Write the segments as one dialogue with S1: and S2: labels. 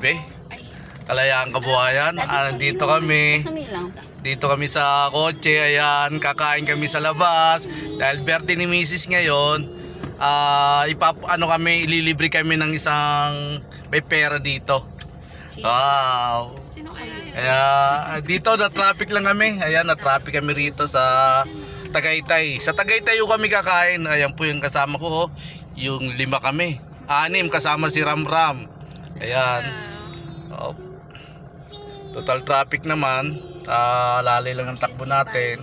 S1: gabi. Kalayaan Kabuhayan. Dito kami. Dito kami sa kotse. Ayan, kakain kami sa labas. Dahil birthday ni Mrs. ngayon, ililibre kami ng isang may pera dito. Wow. Kaya dito na traffic lang kami. Ayan, na traffic kami rito sa Tagaytay. Sa Tagaytay yung kami kakain. Ayan po yung kasama ko. Yung 5 kami. 6 kasama si Ramram. Ayan. Oh. Total traffic naman. Lalay lang ang takbo natin.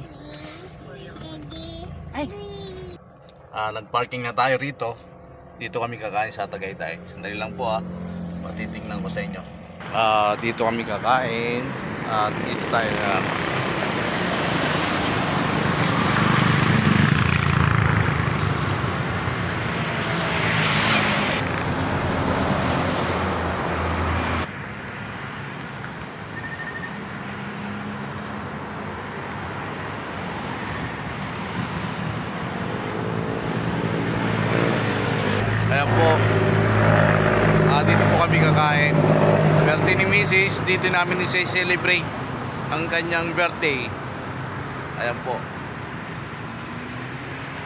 S1: Nagparking na tayo rito. Dito kami kakain sa Tagaytay. Sandali lang po patitingnan ko sa inyo. Dito kami kakain. Dito tayo ayan po. Dito po kami kakain. Birthday ni Mrs. Dito namin i-celebrate ang kanyang birthday. Ayan po.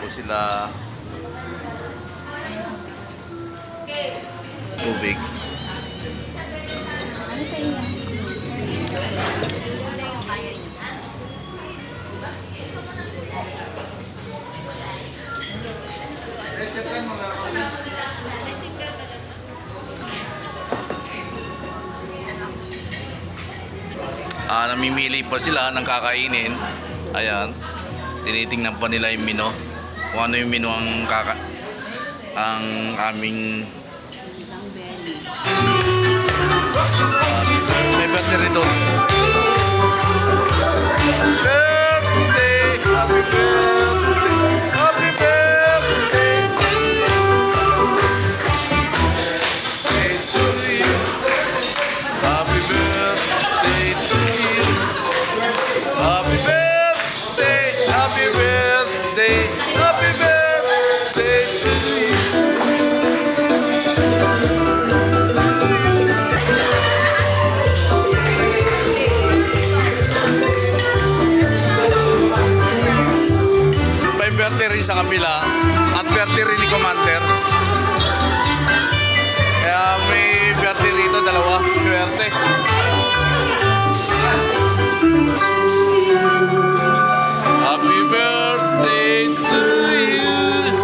S1: Po sila tubig. Namimili pa sila ng kakainin. Ayan. Tinitingnan pa nila yung menu. Kung ano yung menu ang aming may birthday rin doon. Birthday! Happy birthday! Happy birthday! Birthday to you! Happy birthday to you! Happy birthday! Happy birthday! Happy birthday to you! May birthday rin sa kabila at birthday rin ni Commander. Kaya may birthday rito, dalawa. Swerte. Happy birthday to you.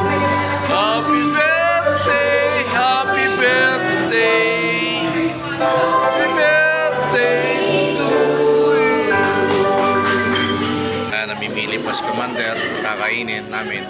S1: Happy birthday. Happy birthday. Happy birthday to you. Kaya namimili pa si Commander. Kakainin namin.